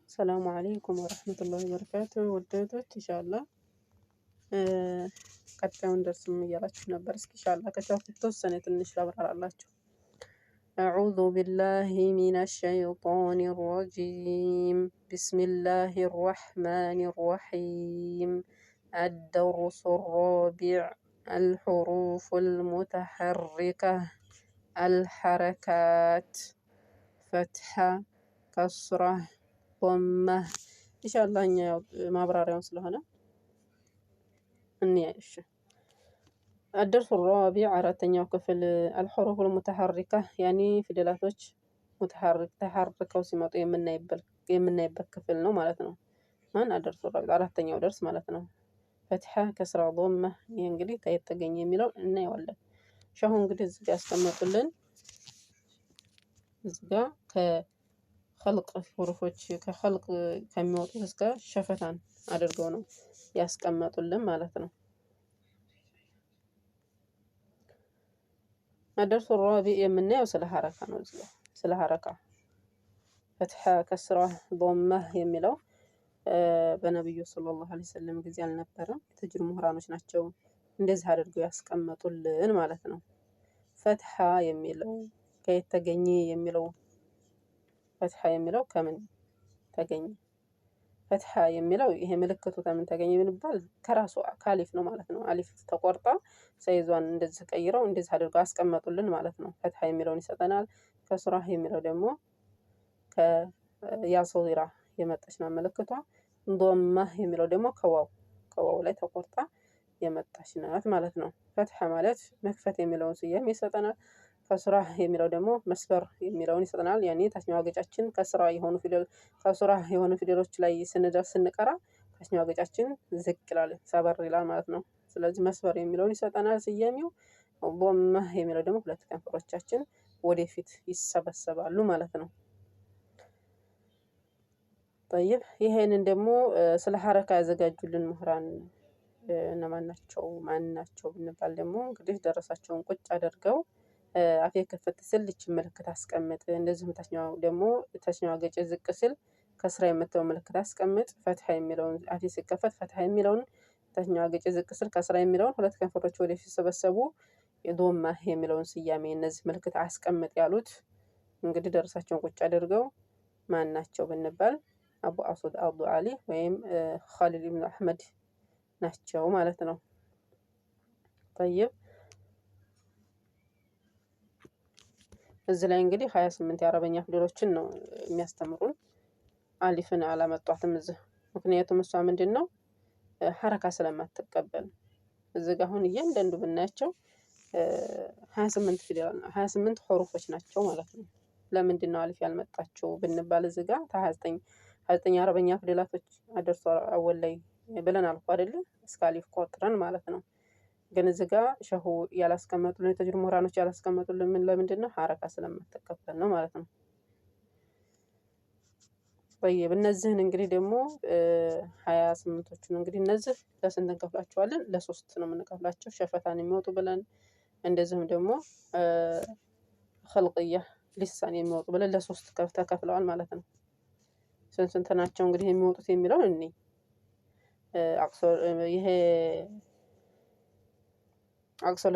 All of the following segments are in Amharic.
السلام عليكم ورحمة الله وبركاته ودودوች ኢንሻአላህ ቀጣዩን ደርስም እያላችሁ ነበር። እስኪ ኢንሻአላህ ከቻልኩት ተወሰነ ትንሽ ላብራራላችሁ። أعوذ بالله من الشيطان الرجيم بسم الله الرحمن الرحيم الدرس الرابع الحروف المتحركة الحركات فتحة كسرة ضمة ኢንሻአላህ እኛ ያው ማብራሪያውን ስለሆነ እንያይሽ الدرس الرابع አራተኛው ክፍል الحروف المتحركة ያኒ ፊደላቶች ተሐርከው ሲመጡ የምናይበት ክፍል ነው ማለት ነው። ማን الدرس الرابع አራተኛው ደርስ ማለት ነው። فتحة كسرة ضمة ይሄ እንግዲህ ታየት ተገኘ የሚለው እናየዋለን። ሻሁ እንግዲህ እዚህ ጋር ያስቀመጡልን እዚህ ጋር خلق حروفዎች ከخلق ከሚወጡት እስከ ሸፈታን አድርገው ነው ያስቀመጡልን ማለት ነው። الدرس الرابع የምናየው ስለ ሐረካ ነው። እዚህ ጋር ስለ ሐረካ فتحة كسرة ضمة የሚለው በነብዩ ሰለላሁ ዐለይሂ ወሰለም ጊዜ አልነበረም። የተጅር ምሁራኖች ናቸው እንደዚህ አድርገው ያስቀመጡልን ማለት ነው። فتحة የሚለው ከየት ተገኘ የሚለው فتحة የሚለው ከምን ተገኘ? فتحة የሚለው ይሄ ምልክቱ ከምን ተገኘ ብንባል ከራሱ ካሊፍ ነው ማለት ነው። አሊፍ ተቆርጣ ሳይዟን እንደዚህ ቀይረው እንደዚህ አድርገው አስቀመጡልን ማለት ነው። فتحة የሚለውን ይሰጠናል። ከስራ የሚለው ደግሞ ከያ ሶጊራ የመጣች ነው ምልክቷ። ضمة የሚለው ደግሞ ከዋው ላይ ተቆርጣ የመጣች ናት ማለት ነው። فتحة ማለት መክፈት የሚለውን ስያሜ ይሰጠናል። ከስራ የሚለው ደግሞ መስበር የሚለውን ይሰጠናል። ያኔ ታችኛው አገጫችን ከስራ የሆኑ ፊደሎች ላይ ስንቀራ ታችኛው አገጫችን ዝቅ ይላል ሰበር ይላል ማለት ነው። ስለዚህ መስበር የሚለውን ይሰጠናል ስያሜው። ضمة የሚለው ደግሞ ሁለት ከንፈሮቻችን ወደፊት ይሰበሰባሉ ማለት ነው። طيب ይሄንን ደግሞ ስለ ሐረካ ያዘጋጁልን ምሁራን እነማን ናቸው? ማን ናቸው ብንባል ደግሞ እንግዲህ ደረሳቸውን ቁጭ አድርገው አፌ ከፈት ሲል ልጅ ምልክት አስቀምጥ፣ እንደዚህም ታችኛው አገጭ ዝቅ ሲል ከስራ የመተው ምልክት አስቀምጥ። فتحة የሚለውን አፌ ሲከፈት فتحة የሚለውን ታችኛው አገጭ ዝቅ ሲል ከስራ የሚለውን ሁለት ከንፈሮች ወደፊት ሲሰበሰቡ ضمة የሚለውን ስያሜ እነዚህ ምልክት አስቀምጥ ያሉት እንግዲህ ደረሳቸውን ቁጭ አድርገው ማን ናቸው ብንባል አቡ አስወድ አብዱ አሊ ወይም ኻሊድ ኢብኑ አህመድ ናቸው ማለት ነው። طيب እዚህ ላይ እንግዲህ 28 የአረበኛ ፊደሎችን ነው የሚያስተምሩን። አሊፍን አላመጣትም እዚህ ምክንያቱም እሷ ምንድነው ሐረካ ስለማትቀበል። እዚህ ጋር አሁን እያንዳንዱ ብናያቸው 28 ፊደል 28 ሑሩፎች ናቸው ማለት ነው። ለምንድን ነው አሊፍ ያልመጣቸው ብንባል እዚህ ጋር 29 አረበኛ ፊደላቶች አደርሶ አወል ላይ ብለን አልኩ አይደል? እስከ አሊፍ ቆጥረን ማለት ነው። ግን እዚህ ጋር ሸሁ ያላስቀመጡልን የተጅር ምሁራኖች ያላስቀመጡልን ለምንድን ነው ሐረካ ስለማትቀበል ነው ማለት ነው። طيب እነዚህን እንግዲህ ደግሞ 28ቶቹን እንግዲህ እነዚህ ለስንት እንከፍላቸዋለን? ለሶስት ነው የምንከፍላቸው። ሸፈታን የሚወጡ ብለን እንደዚህም ደግሞ ኸልቅያ ሊሳን የሚወጡ ብለን ለሶስት ተከፍለዋል ማለት ነው። ስንት ናቸው እንግዲህ የሚወጡት የሚለው እኔ ይሄ አቅሰል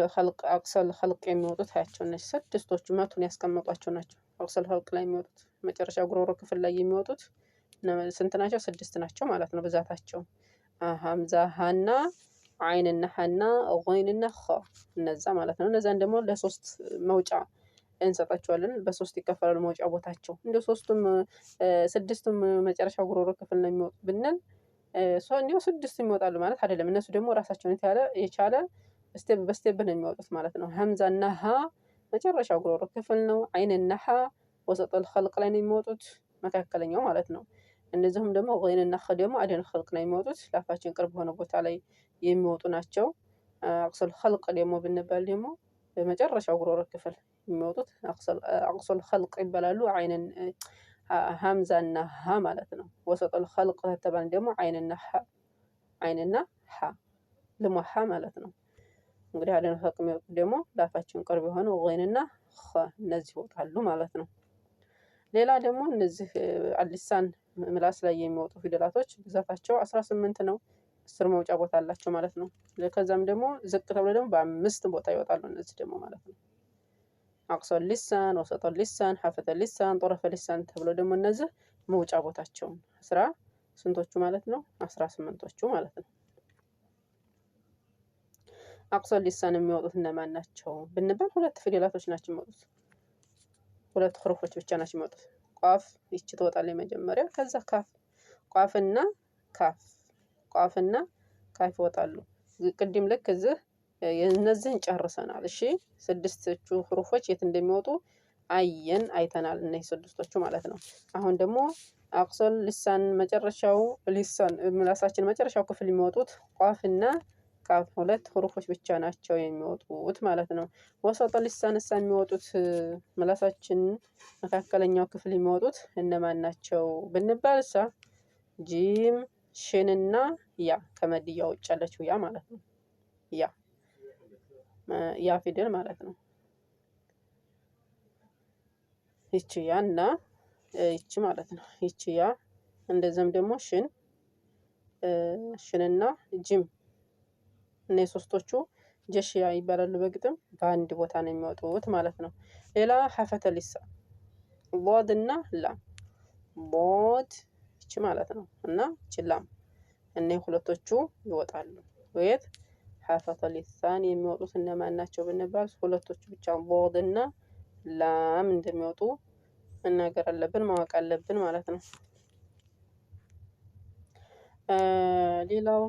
ኸልቅ የሚወጡት ታያቸው እነዚህ ስድስቶቹ መቱን ያስቀመጧቸው ናቸው። አቅሰል ኸልቅ ላይ የሚወጡት መጨረሻ ጉሮሮ ክፍል ላይ የሚወጡት ስንት ናቸው? ስድስት ናቸው ማለት ነው ብዛታቸው። ሐምዛ ሐና አይንና ሐና ጓይንና ኸ እነዛ ማለት ነው። እነዛን ደግሞ ለሶስት መውጫ እንሰጣቸዋለን። በሶስት ይከፈላሉ መውጫ ቦታቸው። እንደ ስድስቱም መጨረሻ ጉሮሮ ክፍል ነው የሚወጡት ብንል እንዲሁ ስድስት ይወጣሉ ማለት አይደለም። እነሱ ደግሞ ራሳቸውን የቻለ ስቴፕ በስቴፕ ነው የሚወጡት ማለት ነው። ሐምዛና ሀ መጨረሻ ጉሮሮ ክፍል ነው። አይንና ሐ ወሰጠል ኸልቅ ላይ ነው የሚወጡት መካከለኛው ማለት ነው። እንደዚሁም ደግሞ ወይንና ኸ ደግሞ አደን ኸልቅ ላይ የሚወጡት ላፋችን ቅርብ ሆነ ቦታ ላይ የሚወጡ ናቸው። አቅሰል ኸልቅ ደግሞ ብንባል ደግሞ በመጨረሻው ጉሮሮ ክፍል የሚወጡት አቅሰል ኸልቅ ይባላሉ። ሐምዛና ሀ ማለት ነው። ወሰጠል ኸልቅ ተባለ ደግሞ አይንና ሐ ለሙሐ ማለት ነው። እንግዲህ አደን ኸልቅ የሚወጡት ደግሞ ላፋችን ቅርብ የሆነ ወይንና ኸ እነዚህ ይወጣሉ ማለት ነው። ሌላ ደግሞ እነዚህ አልሊሳን ምላስ ላይ የሚወጡ ፊደላቶች ብዛታቸው 18 ነው። 10 መውጫ ቦታ አላቸው ማለት ነው። ከዛም ደግሞ ዝቅ ተብሎ ደግሞ በ5 ቦታ ይወጣሉ እነዚህ ደግሞ ማለት ነው። አቅሶል ሊሳን፣ ወሰጦል ሊሳን፣ ሐፈተ ሊሳን፣ ጦረፈ ሊሳን ተብሎ ደግሞ እነዚህ መውጫ ቦታቸውን ስንቶቹ ማለት ነው? 18ቶቹ ማለት ነው። አቅሶል ሊሳን የሚወጡት እነማን ናቸው ብንባል ሁለት ፊደላቶች ናቸው የሚወጡት። ሁለት ሑሩፎች ብቻ ናቸው የሚወጡት። ቋፍ ይቺ ትወጣለች መጀመሪያ፣ ከዛ ካፍ። ቋፍና ካፍ ይወጣሉ። ቅድም ልክ እዚህ የነዚህን ጨርሰናል። እሺ 6ቱ ሑሩፎች የት እንደሚወጡ አይተናል። እነዚህ 6ቶቹ ማለት ነው። አሁን ደግሞ አቅሶል ሊሳን መጨረሻው ምላሳችን መጨረሻው ክፍል የሚወጡት ቋፍና ካፍ ሁለት ሑሩፎች ብቻ ናቸው የሚወጡት ማለት ነው። ወሰጦ ሊሳን የሚወጡት ምላሳችን መካከለኛው ክፍል የሚወጡት እነማን ናቸው ብንባል ጂም፣ ሽንና ያ ከመድያ ውጭ ያለችው ያ ማለት ነው። ያ ፊደል ማለት ነው። ይቺ ያና ይቺ ማለት ነው። ይቺ ያ እንደዚህም ደግሞ ሽንና ጂም እነዚህ ሶስቶቹ ጀሽያ ይባላሉ። በግጥም በአንድ ቦታ ነው የሚወጡት ማለት ነው። ሌላ ሐፈተ ሊሳን ቦድ እና ላም ቦድ ይቺ ማለት ነው እና ይቺ ላም እነዚህ ሁለቶቹ ይወጣሉ። ወይት ሐፈተ ሊሳን የሚወጡት እነማን ናቸው ብንባል ሁለቶቹ ብቻ ቦድ እና ላም እንደሚወጡ መናገር አለብን፣ ማወቅ አለብን ማለት ነው። ሌላው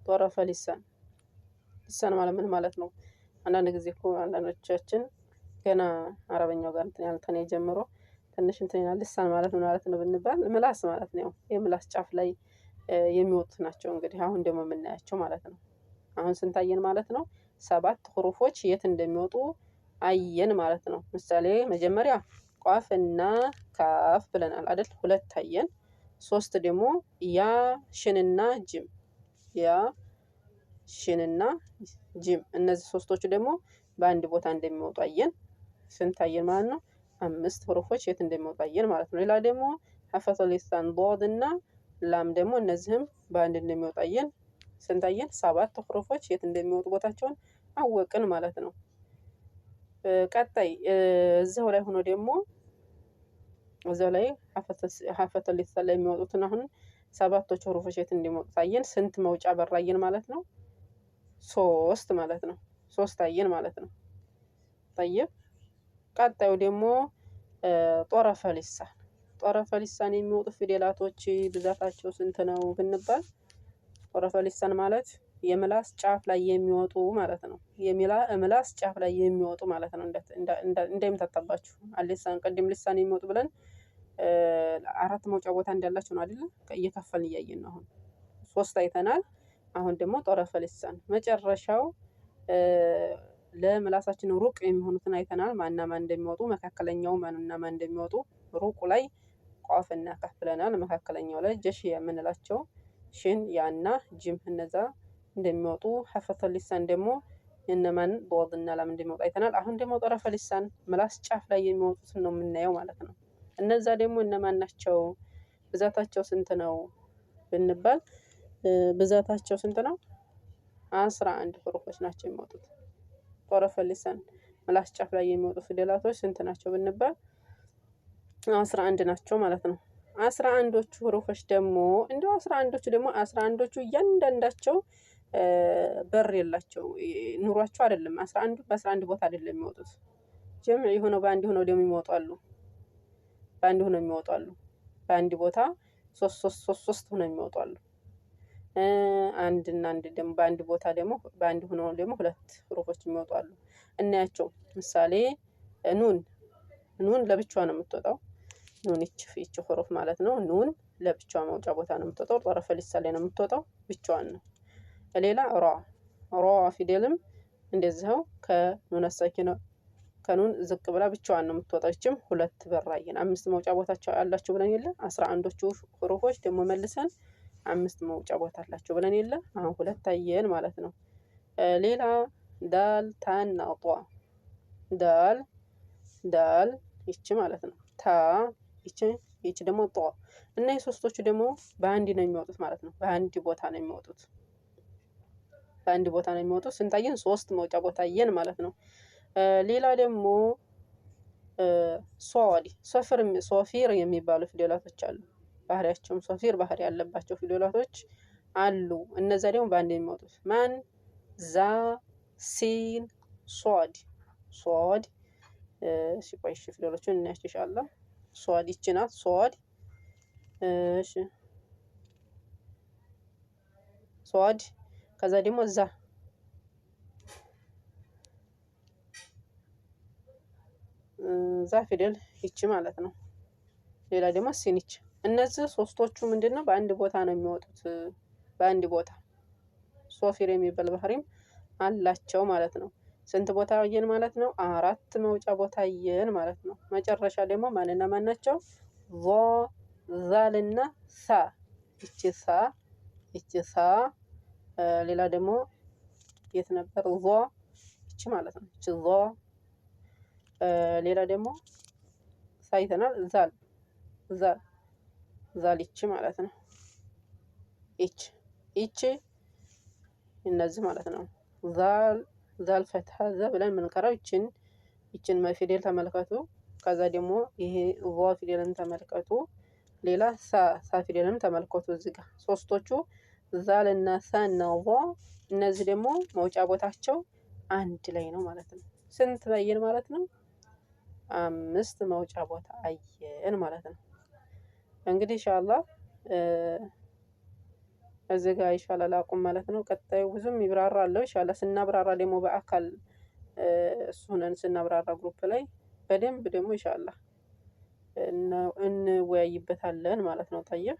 ጦረፈ ሊሳን ማለት ምን ማለት ነው? አንዳንድ ጊዜ እኮ አንዳንዶቻችን ገና አረበኛው ጋር እንትን የጀምሮ ትንሽ እንትን ይላል። ሊሳን ማለት ምን ማለት ነው ብንባል ምላስ ማለት ነው። የምላስ ጫፍ ላይ የሚወጡት ናቸው። እንግዲህ አሁን ደግሞ የምናያቸው ማለት ነው። አሁን ስንታየን ማለት ነው? 7 ሑሩፎች የት እንደሚወጡ አየን ማለት ነው። ምሳሌ መጀመሪያ ቋፍ እና ካፍ ብለናል አይደል? 2 አየን። 3 ደግሞ ያ ሽንና ጂም እነዚህ ሶስቶቹ ደግሞ በአንድ ቦታ እንደሚወጡ አየን። ስንት አየን ማለት ነው? 5 ሑሩፎች የት እንደሚወጡ አየን ማለት ነው። ሌላ ደግሞ ሐፈተ ሊሳን ቦድ እና ላም ደግሞ እነዚህም በአንድ እንደሚወጡ አየን። ስንት አየን? 7 ሑሩፎች የት እንደሚወጡ ቦታቸውን አወቅን ማለት ነው። ቀጣይ እዛው ላይ ሆኖ ደግሞ እዛው ላይ ሐፈተ ሊሳን ላይ የሚወጡትን አሁን 7ቶቹ ሑሩፎች የት እንደሚወጡ አየን። ስንት መውጫ በር አየን ማለት ነው? 3 ማለት ነው። 3 አየን ማለት ነው። طيب ቀጣዩ ደግሞ ጦረፈ ሊሳን የሚወጡ ፊደላቶች ብዛታቸው ስንት ነው ብንባል ጦረፈ ሊሳን ማለት የምላስ ጫፍ ላይ የሚወጡ ማለት ነው። ምላስ ጫፍ ላይ የሚወጡ ማለት ነው። እንደምታጣባችሁ አልሊሳን ቅድም ሊሳን የሚወጡ ብለን 4 መውጫ ቦታ እንዳላችሁ ነው አይደል? እየከፈልን እያየን ነው። አሁን 3 አይተናል። አሁን ደግሞ ጦረፈ ሊሳን መጨረሻው ለምላሳችን ሩቅ የሚሆኑትን አይተናል። ማንና ማን እንደሚወጡ፣ መካከለኛው ማንና ማን እንደሚወጡ፣ ሩቁ ላይ ቋፍና ካፍ ብለናል። መካከለኛው ላይ ጀሽ የምንላቸው ሽን ያና ጂም እነዛ እንደሚወጡ፣ ሐፈተ ሊሳን ደግሞ እነማን ቦድና ላም እንደሚወጡ አይተናል። አሁን ደግሞ ጦረፈ ሊሳን ምላስ ጫፍ ላይ የሚወጡትን ነው የምናየው ማለት ነው። እነዛ ደግሞ እነማን ናቸው? ብዛታቸው ስንት ነው ብንባል ብዛታቸው ስንት ነው? 11 ሑሩፎች ናቸው የሚወጡት። ጦረፈ ሊሳን ምላስ ጫፍ ላይ የሚወጡ ፊደላቶች ስንት ናቸው ብንባል 11 ናቸው ማለት ነው። 11ዶቹ ሑሩፎች ደግሞ እንደው 11ዶቹ እያንዳንዳቸው በር የላቸው ኑሯቸው አይደለም። 11 በ11 ቦታ አይደለም የሚወጡት። ጀምዕ ሆነው በአንድ ሆነው ደግሞ ይወጣሉ። በአንድ ቦታ 3 ሆነው ይወጣሉ። አንድ ደግሞ በአንድ ቦታ ደግሞ በአንድ ሆነው ደግሞ 2 ሑሩፎች ይወጣሉ። እናያቸው። ምሳሌ ኑን ለብቻዋ ነው የምትወጣው። ኑን ይቺ ሑሩፍ ማለት ነው። ኑን ለብቻዋ መውጫ ቦታ ነው የምትወጣው። ጦረፈ ሊሳን ላይ ነው የምትወጣው። ብቻዋን ነው። ሌላ ራ ፊደልም እንደዚህው ከኑን ዝቅ ብላ ብቻዋን ነው የምትወጣው። ይችም 2 በር አየን። 5 መውጫ ቦታቸው አላቸው ብለን የለ 11ዶቹ ሑሩፎች ደግሞ መልሰን 5 መውጫ ቦታ አላቸው ብለን የለ አሁን 2 አየን ማለት ነው። ሌላ ዳል ታና ጧ ዳል ይቺ ማለት ነው። ታ ይቺ ደግሞ ጦ እና የሶስቶቹ ደግሞ በአንድ ነው የሚወጡት ማለት ነው። በአንድ ቦታ ነው የሚወጡት። በአንድ ቦታ ነው የሚወጡት። ስንታየን 3 መውጫ ቦታ አየን ማለት ነው። ሌላ ደግሞ ሶፊር የሚባሉ ፊደላቶች አሉ። ባህሪያቸውም ሶፊር ባህሪ ያለባቸው ፊደላቶች አሉ። እነዛ ደግሞ በአንድ የሚወጡት ማን ዛ ሲን ሶድ ቆይ እሺ ፊደሎቹን እናያቸው ኢንሻአላህ። ሶድ ይቺ ናት ሶድ። እሺ ሶድ ከዛ ደግሞ ዛ ፊደል ይቺ ማለት ነው። ሌላ ደግሞ ሲን ይቺ። እነዚህ ሶስቶቹ ምንድነው በአንድ ቦታ ነው የሚወጡት። በአንድ ቦታ ሶፊር የሚባል ባህሪም አላቸው ማለት ነው። ስንት ቦታ አየን ማለት ነው? 4 መውጫ ቦታ አየን ማለት ነው። መጨረሻ ደግሞ ማንና ማን ናቸው? ዛልና ሳ ይቺ ሳ ሌላ ደግሞ የት ነበር? ይቺ ማለት ነው። ይቺ ሌላ ደግሞ ሳይተናል ዛል ይቺ ማለት ነው። ይቺ እነዚህ ማለት ነው። ዛል ፈትሐ ዘ ብለን የምንቀራው ይችን ፊደል ተመልከቱ። ከዛ ደግሞ ይሄ ፊደልን ተመልከቱ። ሌላ ሳ ፊደልን ተመልከቱ። እዚህ ጋር ሶስቶቹ ዛል እና ሳ እና እነዚህ ደግሞ መውጫ ቦታቸው አንድ ላይ ነው ማለት ነው። ስንት አየን ማለት ነው? 5 መውጫ ቦታ አየን ማለት ነው። እንግዲህ ኢንሻአላህ እዚህ ጋር ኢንሻአላህ ላቁም ማለት ነው። ቀጣዩ ብዙም ይብራራል። ኢንሻአላህ ስናብራራ ደግሞ በአካል እሱን ስናብራራ ግሩፕ ላይ በደንብ ደግሞ ኢንሻአላህ እንወያይበታለን ማለት ነው። ጠይብ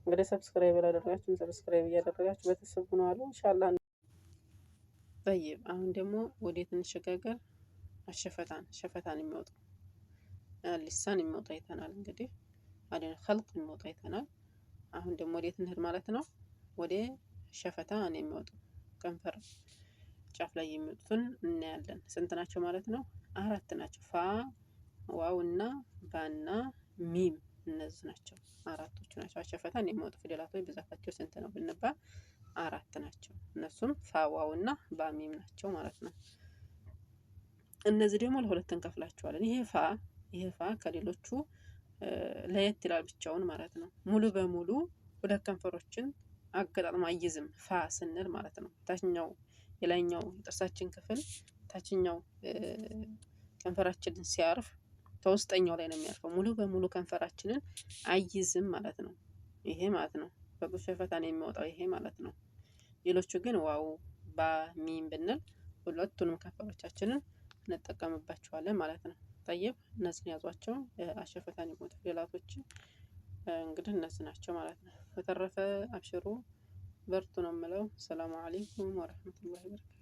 እንግዲህ ሰብስክራይብ ያላደረጋችሁ ሰብስክራይብ እያደረጋችሁ ቤተሰብ ሁኑ አሉ ኢንሻአላህ። ጠይብ አሁን ደግሞ ወዴት እንሸጋገር? ሸፈታን የሚወጡ ሊሳን የሚወጡ አይተናል። እንግዲህ አደን ኸልቅ የሚወጡ አይተናል። አሁን ደግሞ ወዴት እንሄድ ማለት ነው? ወደ ሸፈታን የሚወጡ ከንፈር ጫፍ ላይ የሚወጡትን እናያለን። ስንት ናቸው ማለት ነው? 4 ናቸው። ፋ ዋው እና ባና ሚም እነዚህ ናቸው። 4ቶቹ ናቸው። ሸፈታን የሚወጡ ፊደላቶች ብዛታቸው ስንት ነው ብንባል 4 ናቸው። እነሱም ፋ ዋው እና ባ ሚም ናቸው ማለት ነው። እነዚህ ደግሞ ለሁለት እንከፍላቸዋለን። ይሄ ፋ ከሌሎቹ ለየት ይላል ብቻውን ማለት ነው። ሙሉ በሙሉ ሁለት ከንፈሮችን አገጣጥሞ አይዝም ፋ ስንል ማለት ነው። ታችኛው የላይኛው ጥርሳችን ክፍል ታችኛው ከንፈራችንን ሲያርፍ ተውስጠኛው ላይ ነው የሚያርፈው። ሙሉ በሙሉ ከንፈራችንን አይዝም ማለት ነው። ይሄ ማለት ነው በሸፈታን የሚወጣው ይሄ ማለት ነው። ሌሎቹ ግን ዋው ባ ሚም ብንል ሁለቱንም ከንፈሮቻችንን እንጠቀምባቸዋለን ማለት ነው። ጠይብ እነዚህን ያዟቸው። አሸፈታን የሚወጡ ፊደላቶች እንግዲህ እነዚህ ናቸው ማለት ነው። በተረፈ አብሽሩ በርቱ ነው የምለው። ሰላም አለይኩም ወራህመቱላሂ ወበረካቱ።